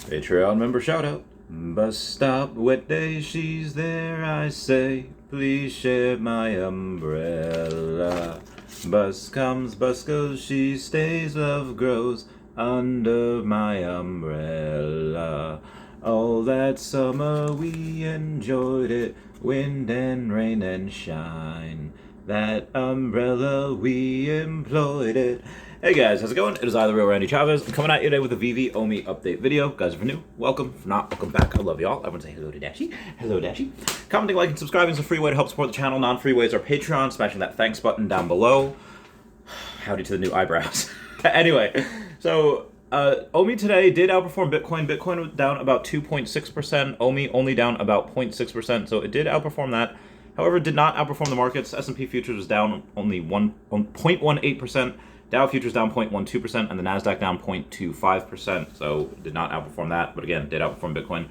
Patreon member shout out. Bus stop, wet day, she's there, I say. Please share my umbrella. Bus comes, bus goes, she stays, love grows under my umbrella. All that summer we enjoyed it, wind and rain and shine. That umbrella we employed it. Hey guys, how's it going? It is I, the real Randy Chavez. I'm coming at you today with a Veve OMI update video. Guys, if you're new, welcome. If not, welcome back. I love y'all. Everyone say hello to Dashi. Hello, Dashi. Commenting, liking, subscribing is a free way to help support the channel. Non-free ways are Patreon, smashing that thanks button down below. Howdy to the new eyebrows. Anyway, so OMI today did outperform Bitcoin. Bitcoin was down about 2.6%. OMI only down about 0.6%. So it did outperform that. However, it did not outperform the markets. S&P futures was down only 0.18%. Dow futures down 0.12%, and the Nasdaq down 0.25%. So did not outperform that, but again, did outperform Bitcoin.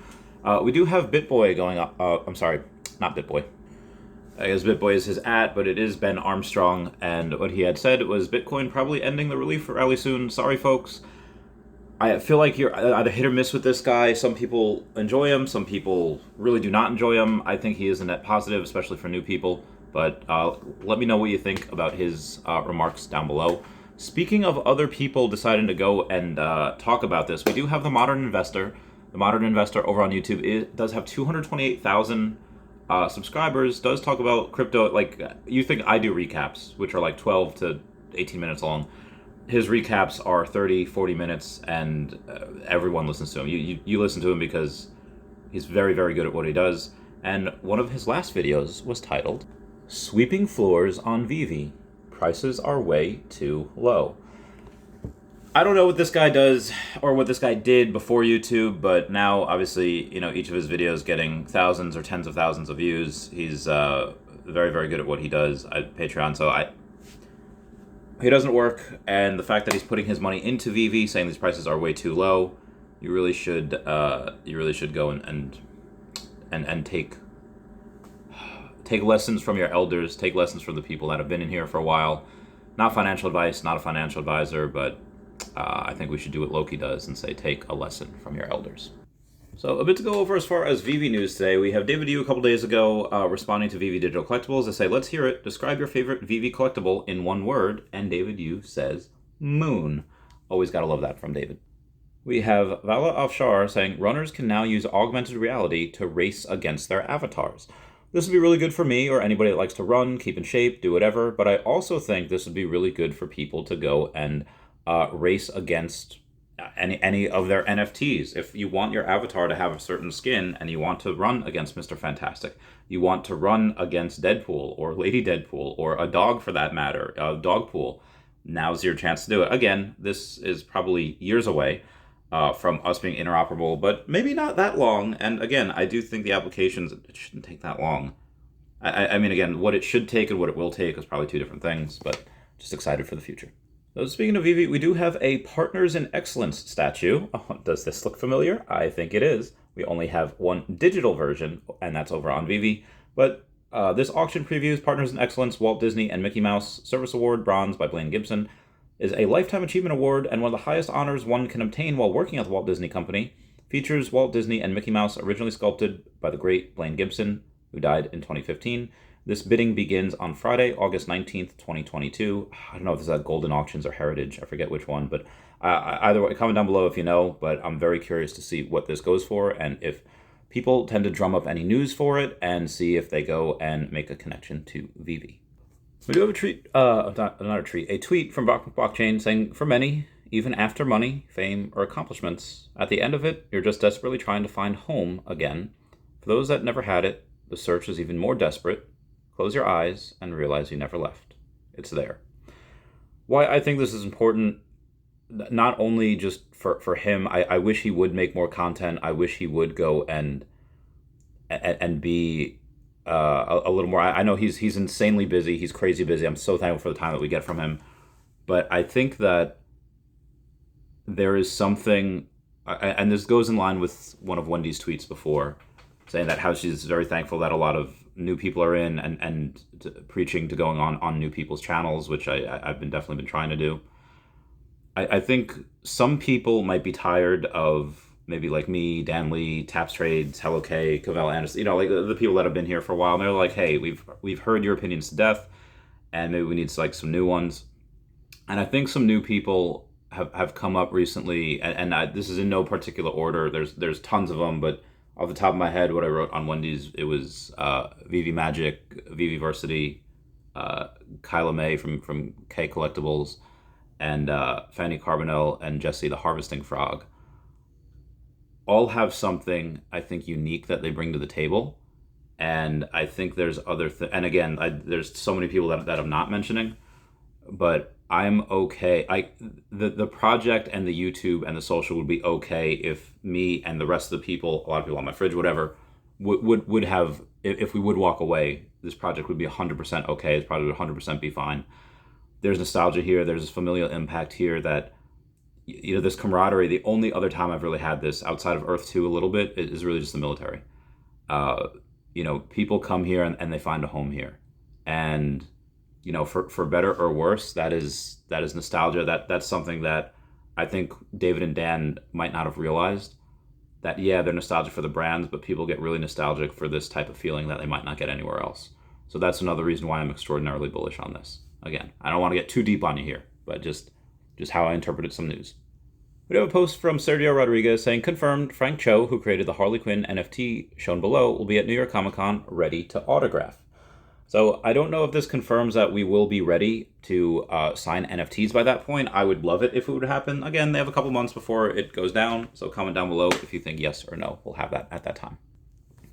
We do have BitBoy going up. I'm sorry, not BitBoy. I guess BitBoy is his but it is Ben Armstrong, and what he had said was Bitcoin probably ending the relief rally soon. Sorry, folks. I feel like you're either hit or miss with this guy. Some people enjoy him. Some people really do not enjoy him. I think he is a net positive, especially for new people. But let me know what you think about his remarks down below. Speaking of other people deciding to go and talk about this, we do have the Modern Investor. The Modern Investor over on YouTube does have 228,000 subscribers, does talk about crypto. Like, you think I do recaps, which are like 12 to 18 minutes long. His recaps are 30, 40 minutes, and everyone listens to him. You listen to him because he's very, very good at what he does. And one of his last videos was titled, Sweeping Floors on Veve. Prices are way too low. I don't know what this guy does or what this guy did before YouTube, but now obviously, you know, each of his videos getting thousands or tens of thousands of views. He's very, very good at what he does at Patreon. So he doesn't work, and the fact that he's putting his money into Veve, saying these prices are way too low, you really should go and take lessons from your elders, take lessons from the people that have been in here for a while. Not financial advice, not a financial advisor, but I think we should do what Loki does and say, take a lesson from your elders. So a bit to go over as far as Veve news today. We have David Yu a couple days ago responding to Veve Digital Collectibles. They say, let's hear it. Describe your favorite Veve collectible in one word. And David Yu says, moon. Always gotta love that from David. We have Vala Afshar saying, runners can now use augmented reality to race against their avatars. This would be really good for me or anybody that likes to run, keep in shape, do whatever, but I also think this would be really good for people to go and race against any of their NFTs. If you want your avatar to have a certain skin and you want to run against Mr. Fantastic, you want to run against Deadpool or Lady Deadpool or a dog for that matter, Dogpool, now's your chance to do it. Again, this is probably years away from us being interoperable, but maybe not that long. And again, I do think the applications, it shouldn't take that long. I mean, again, what it should take and what it will take is probably two different things, but just excited for the future. So speaking of Veve, we do have a Partners in Excellence statue. Oh, does this look familiar? I think it is. We only have one digital version, and that's over on Veve. But this auction previews Partners in Excellence, Walt Disney and Mickey Mouse Service Award, Bronze by Blaine Gibson, is a Lifetime Achievement Award and one of the highest honors one can obtain while working at the Walt Disney Company. Features Walt Disney and Mickey Mouse, originally sculpted by the great Blaine Gibson, who died in 2015. This bidding begins on Friday, August 19th, 2022. I don't know if this is at Golden Auctions or Heritage. I forget which one, but either way, comment down below if you know, but I'm very curious to see what this goes for and if people tend to drum up any news for it and see if they go and make a connection to Veve. We do have a tweet from Blockchain saying, for many, even after money, fame, or accomplishments, at the end of it, you're just desperately trying to find home again. For those that never had it, the search is even more desperate. Close your eyes and realize you never left. It's there. Why I think this is important, not only just for him, I wish he would make more content. I wish he would go and be a little more. I know he's insanely busy. He's crazy busy. I'm so thankful for the time that we get from him. But I think that there is something, and this goes in line with one of Wendy's tweets before, saying that how she's very thankful that a lot of new people are in and preaching to going on new people's channels, which I've definitely been trying to do. I think some people might be tired of maybe like me, Dan Lee, Taps Trades, Hello K, Cavell Anderson, like the people that have been here for a while, and they're like, hey, we've heard your opinions to death, and maybe we need like some new ones. And I think some new people have come up recently, and this is in no particular order. There's tons of them, but off the top of my head, what I wrote on Wendy's, it was Veve Magic, Veve Varsity, Kyla May from K Collectibles, and Fanny Carbonell and Jesse the Harvesting Frog. All have something, I think, unique that they bring to the table. And I think there's other and again, there's so many people that I'm not mentioning, but I'm okay. The project and the YouTube and the social would be okay if me and the rest of the people, a lot of people on my fridge, whatever, would have, if we would walk away, this project would be 100% okay. This project would 100% be fine. There's nostalgia here. There's this familial impact here that, this camaraderie. The only other time I've really had this outside of Earth 2 a little bit is really just the military. People come here and they find a home here. And for better or worse, that is nostalgia. That's something that I think David and Dan might not have realized. That they're nostalgic for the brands, but people get really nostalgic for this type of feeling that they might not get anywhere else. So that's another reason why I'm extraordinarily bullish on this. Again, I don't want to get too deep on you here, but just how I interpreted some news. We have a post from Sergio Rodriguez saying, confirmed, Frank Cho, who created the Harley Quinn NFT shown below, will be at New York Comic Con ready to autograph. So I don't know if this confirms that we will be ready to sign NFTs by that point. I would love it if it would happen. Again, they have a couple months before it goes down, so comment down below if you think yes or no. We'll have that at that time.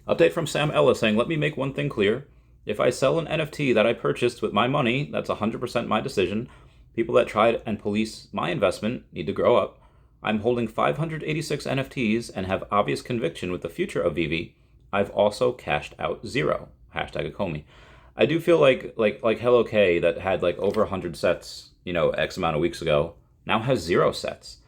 Update from Sam Ella saying, let me make one thing clear. If I sell an NFT that I purchased with my money, that's 100% my decision. People that tried and police my investment need to grow up. I'm holding 586 NFTs and have obvious conviction with the future of Veve. I've also cashed out 0. #Akomi. I do feel like Hello K that had like over 100 sets, X amount of weeks ago, now has 0 sets.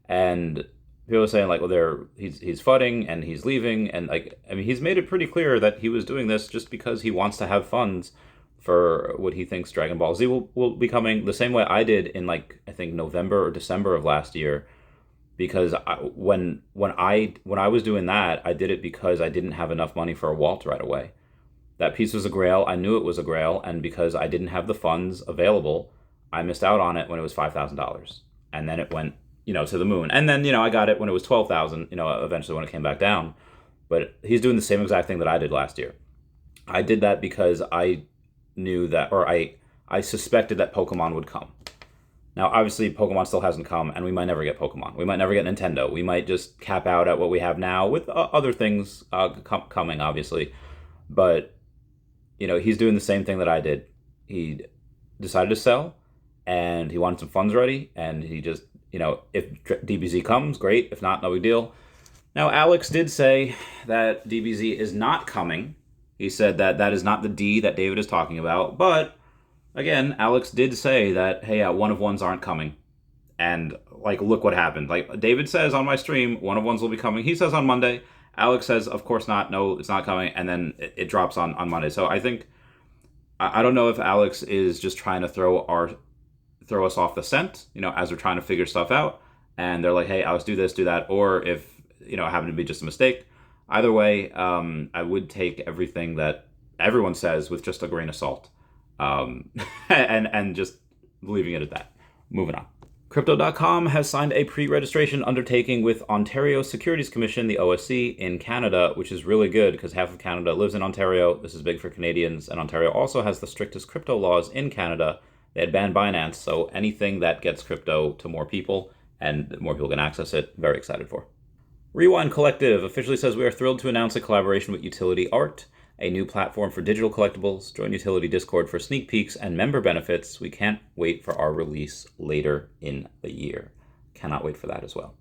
And people are saying like, well, he's fudding and he's leaving. And he's made it pretty clear that he was doing this just because he wants to have funds for what he thinks Dragon Ball Z will be coming, the same way I did in I think November or December of last year. Because when I was doing that, I did it because I didn't have enough money for a Walt right away. That piece was a grail. I knew it was a grail, and because I didn't have the funds available, I missed out on it when it was $5,000, and then it went to the moon. And then I got it when it was $12,000. Eventually when it came back down. But he's doing the same exact thing that I did last year. I did that because I knew that, or I suspected that Pokemon would come. Now, obviously, Pokemon still hasn't come, and we might never get Pokemon. We might never get Nintendo. We might just cap out at what we have now with other things coming, obviously. But, he's doing the same thing that I did. He decided to sell, and he wanted some funds ready, and he just, if DBZ comes, great. If not, no big deal. Now, Alex did say that DBZ is not coming. He said that is not the D that David is talking about, but again, Alex did say that, hey, one of ones aren't coming. And, look what happened. David says on my stream, one of ones will be coming. He says on Monday. Alex says, of course not. No, it's not coming. And then it drops on Monday. So I think, I don't know if Alex is just trying to throw us off the scent, as we're trying to figure stuff out. And they're like, hey, Alex, do this, do that. Or if, it happened to be just a mistake. Either way, I would take everything that everyone says with just a grain of salt. And just leaving it at that. Moving on. Crypto.com has signed a pre-registration undertaking with Ontario Securities Commission, the OSC, in Canada, which is really good because half of Canada lives in Ontario. This is big for Canadians, and Ontario also has the strictest crypto laws in Canada. They had banned Binance, so anything that gets crypto to more people and more people can access it, very excited for. Rewind Collective officially says we are thrilled to announce a collaboration with Utility Art, a new platform for digital collectibles. Join Utility Discord for sneak peeks and member benefits. We can't wait for our release later in the year. Cannot wait for that as well.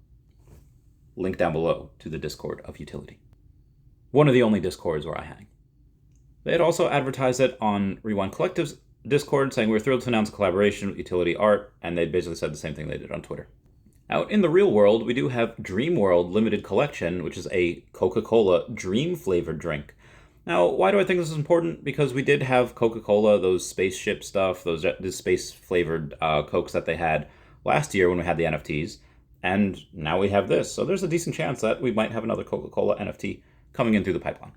Link down below to the Discord of Utility. One of the only Discords where I hang. They had also advertised it on Rewind Collective's Discord, saying we're thrilled to announce a collaboration with Utility Art, and they basically said the same thing they did on Twitter. Out in the real world, we do have Dream World Limited Collection, which is a Coca-Cola dream-flavored drink. Now, why do I think this is important? Because we did have Coca-Cola, those spaceship stuff, those space-flavored Cokes that they had last year when we had the NFTs. And now we have this. So there's a decent chance that we might have another Coca-Cola NFT coming in through the pipeline.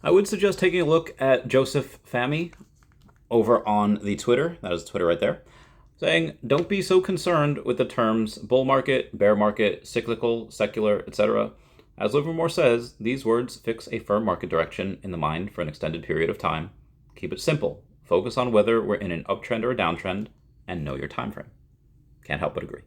I would suggest taking a look at Joseph Fahmy over on the Twitter. That is Twitter right there. Saying, don't be so concerned with the terms bull market, bear market, cyclical, secular, etc. As Livermore says, these words fix a firm market direction in the mind for an extended period of time. Keep it simple. Focus on whether we're in an uptrend or a downtrend, and know your time frame. Can't help but agree.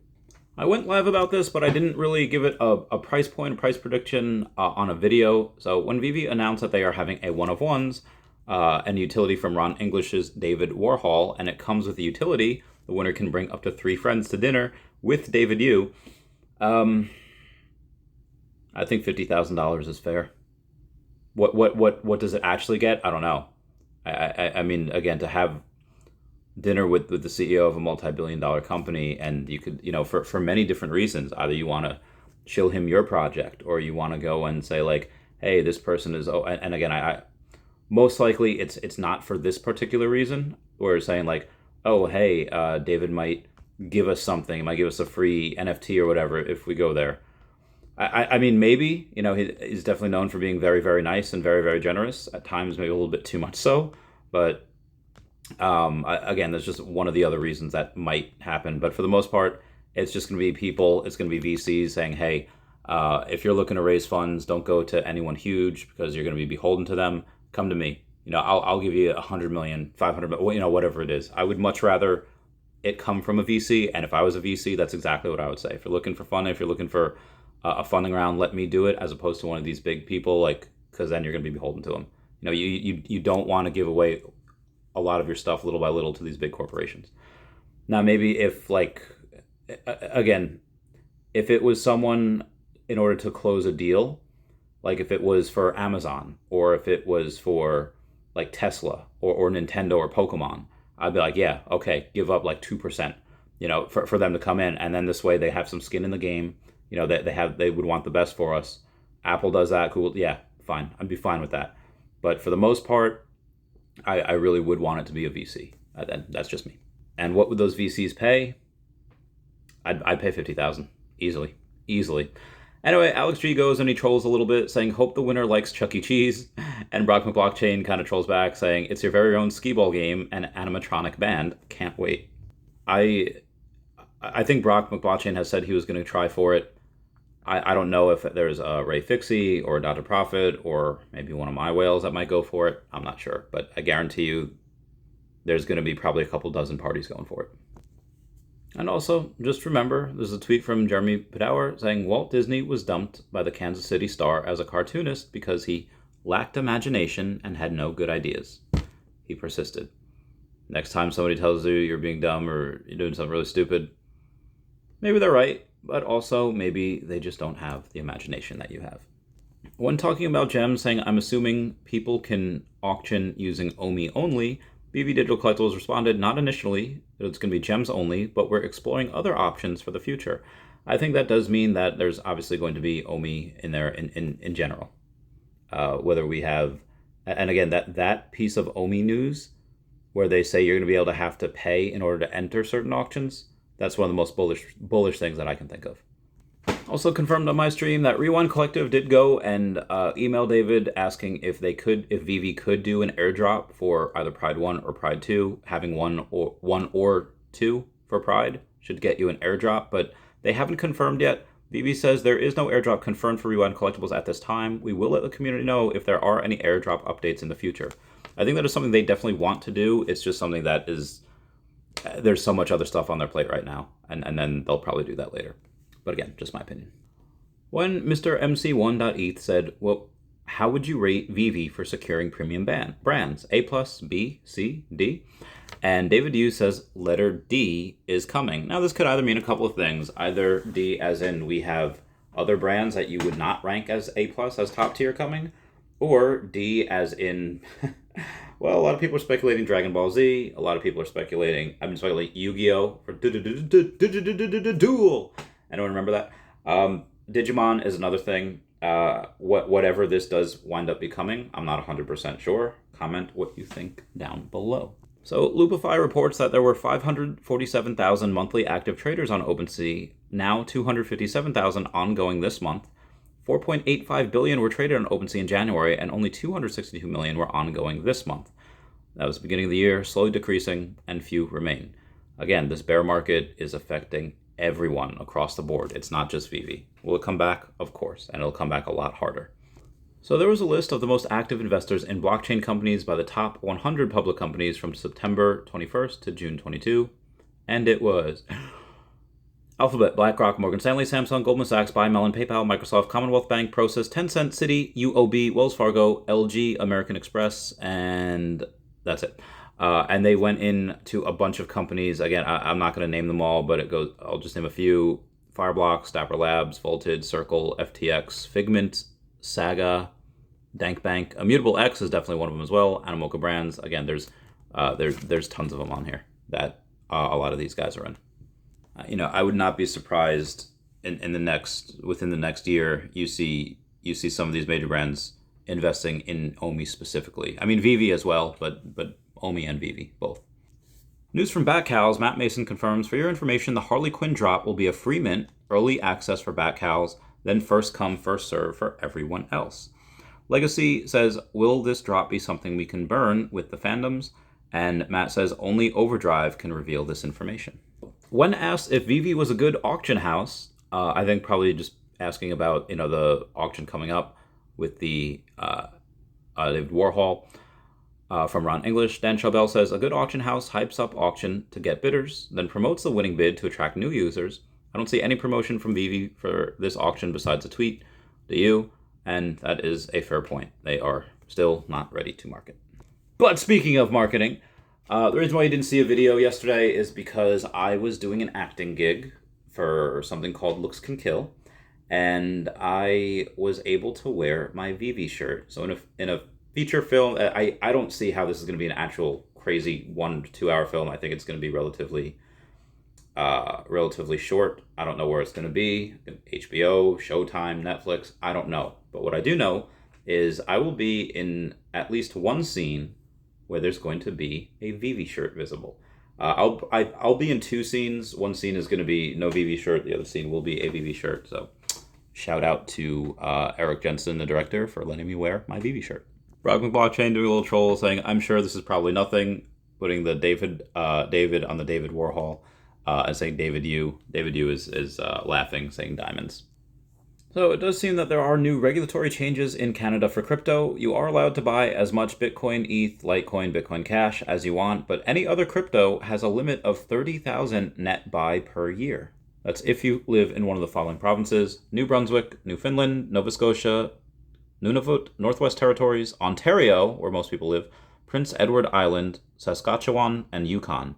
I went live about this, but I didn't really give it a price point, a price prediction on a video. So when Veve announced that they are having a one of ones, and utility from Ron English's David Warhol, and it comes with the utility, the winner can bring up to 3 friends to dinner with David Yu. I think $50,000 is fair. What does it actually get? I don't know. I mean, again, to have dinner with the CEO of a multi-billion-dollar company, and you could, for many different reasons, either you want to show him your project, or you want to go and say like, hey, this person is, and again, I most likely it's not for this particular reason. We're saying like, oh, hey, David might give us something, he might give us a free NFT or whatever if we go there. I mean, maybe, he's definitely known for being very, very nice and very, very generous. At times, maybe a little bit too much so. But again, there's just one of the other reasons that might happen. But for the most part, it's just going to be people, it's going to be VCs saying, hey, if you're looking to raise funds, don't go to anyone huge because you're going to be beholden to them. Come to me. I'll give you 100 million, 500 million, whatever it is. I would much rather it come from a VC. And if I was a VC, that's exactly what I would say. If you're looking for fun, if you're looking for a funding round, let me do it, as opposed to one of these big people, because then you're going to be beholden to them. You don't want to give away a lot of your stuff little by little to these big corporations. Now, maybe if again, if it was someone in order to close a deal, like if it was for Amazon, or if it was for like Tesla or Nintendo or Pokemon, I'd be like, yeah, okay, give up like 2%, for them to come in. And then this way they have some skin in the game. They would want the best for us. Apple does that, cool, yeah, fine. I'd be fine with that. But for the most part, I really would want it to be a VC. That's just me. And what would those VCs pay? I'd pay $50,000 easily. Anyway, Alex G goes and he trolls a little bit, saying, hope the winner likes Chuck E. Cheese. And Brock McBlockchain kind of trolls back, saying, it's your very own skee-ball game and animatronic band. Can't wait. I think Brock McBlockchain has said he was going to try for it. I don't know if there's a Ray Fixie or a Dr. Profit or maybe one of my whales that might go for it. I'm not sure, but I guarantee you there's going to be probably a couple dozen parties going for it. And also, just remember, there's a tweet from Jeremy Padower saying Walt Disney was dumped by the Kansas City Star as a cartoonist because he lacked imagination and had no good ideas. He persisted. Next time somebody tells you you're being dumb or you're doing something really stupid, maybe they're right, but also maybe they just don't have the imagination that you have. When talking about gems, saying, I'm assuming people can auction using OMI only, BV Digital Collectibles responded, not initially, it's going to be gems only, but we're exploring other options for the future. I think that does mean that there's obviously going to be OMI in there in general. Whether we have, and again, that piece of OMI news where they say you're going to be able to have to pay in order to enter certain auctions, that's one of the most bullish things that I can think of. Also confirmed on my stream that Rewind Collective did go and email David asking if Veve could do an airdrop for either Pride 1 or Pride 2. Having one or two for Pride should get you an airdrop, but they haven't confirmed yet. Veve says there is no airdrop confirmed for Rewind Collectibles at this time. We will let the community know if there are any airdrop updates in the future. I think that is something they definitely want to do. It's just something that is, there's so much other stuff on their plate right now, and then they'll probably do that later. But again, just my opinion. When Mr. MC1.eth said, well, how would you rate Veve for securing premium brands? A+, B, C, D? And David Yu says letter D is coming. Now, this could either mean a couple of things. Either D as in we have other brands that you would not rank as A+, as top tier coming, or D as in, well, a lot of people are speculating Dragon Ball Z. A lot of people are speculating, I've been speculating Yu-Gi-Oh! For Duel. Anyone remember that? Digimon is another thing. Whatever this does wind up becoming, I'm not 100% sure. Comment what you think down below. So Lupify reports that there were 547,000 monthly active traders on OpenSea, now 257,000 ongoing this month. 4.85 billion were traded on OpenSea in January, and only 262 million were ongoing this month. That was the beginning of the year, slowly decreasing, and few remain. Again, this bear market is affecting everyone across the board. It's not just Veve. Will it come back? Of course, and it'll come back a lot harder. So there was a list of the most active investors in blockchain companies by the top 100 public companies from September 21st to June 22, and it was Alphabet, BlackRock, Morgan Stanley, Samsung, Goldman Sachs, Buy, Mellon, PayPal, Microsoft, Commonwealth Bank, Prosus, Tencent, Citi, UOB, Wells Fargo, LG, American Express, and that's it. And they went into a bunch of companies. Again, I'm not going to name them all, but I'll just name a few: Fireblocks, Dapper Labs, Voltage, Circle, FTX, Figment, Saga, Dankbank. Immutable X is definitely one of them as well. Animoca Brands. Again, there's tons of them on here that a lot of these guys are in. I would not be surprised within the next year you see some of these major brands investing in OMI specifically. I mean Veve as well, but OMI and Veve both. News from BatCals. Matt Mason confirms, for your information, the Harley Quinn drop will be a free mint, early access for BatCals, then first come, first serve for everyone else. Legacy says, will this drop be something we can burn with the fandoms? And Matt says, only Overdrive can reveal this information. When asked if Veve was a good auction house, I think probably just asking about the auction coming up with the David Warhol from Ron English. Dan Chabel says, a good auction house hypes up auction to get bidders, then promotes the winning bid to attract new users. I don't see any promotion from Veve for this auction besides a tweet. Do you? And that is a fair point. They are still not ready to market. But speaking of marketing, the reason why you didn't see a video yesterday is because I was doing an acting gig for something called Looks Can Kill, and I was able to wear my Veve shirt. So in a feature film, I don't see how this is going to be an actual crazy 1 to 2 hour film. I think it's going to be relatively short. I don't know where it's going to be. HBO, Showtime, Netflix. I don't know. But what I do know is I will be in at least one scene where there's going to be a Veve shirt visible. I'll be in 2 scenes. One scene is going to be no Veve shirt. The other scene will be a Veve shirt. So shout out to Eric Jensen, the director, for letting me wear my Veve shirt. Rock McBlockchain doing a little troll saying, I'm sure this is probably nothing, putting the David on the David Warhol, and saying David U. David U is laughing, saying diamonds. So it does seem that there are new regulatory changes in Canada for crypto. You are allowed to buy as much Bitcoin, ETH, Litecoin, Bitcoin Cash as you want, but any other crypto has a limit of 30,000 net buy per year. That's if you live in one of the following provinces: New Brunswick, Newfoundland, Nova Scotia, Nunavut, Northwest Territories, Ontario, where most people live, Prince Edward Island, Saskatchewan, and Yukon.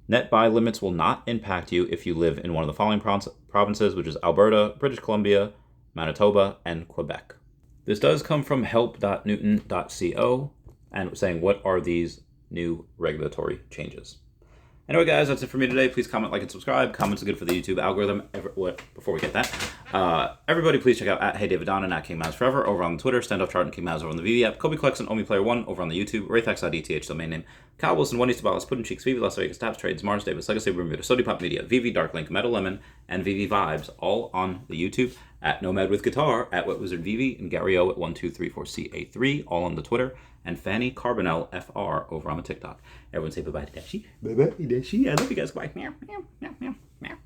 Net buy limits will not impact you if you live in one of the following provinces, which is Alberta, British Columbia, Manitoba, and Quebec. This does come from help.newton.co and saying, what are these new regulatory changes? Anyway, guys, that's it for me today. Please comment, like, and subscribe. Comments are good for the YouTube algorithm. Before we get that, everybody please check out at HeyDavidDon and at KingMaz over on the Twitter, Standoff Chart and KingMaz over on the Veve app, Kobe Collection, OMI Player 1 over on the YouTube, Wraithax.eth domain name, Kyle Willson, Wendy Stibalis, Puddin' Cheeks, Veve, Las Vegas, Taps Trades, Mars Davis, Legacy, Bermuda, Sody Pop Media, Veve, Darklink, Metal Lemon, and Veve Vibes, all on the YouTube, at Nomad with Guitar, at Wet Wizard Veve, and Gary O at 1234CA3, all on the Twitter, and Fanny Carbonell FR over on the TikTok. Everyone say bye-bye to Dashi. Bye-bye, Dashi. I love you guys. Bye. Meow, meow, meow, meow, meow.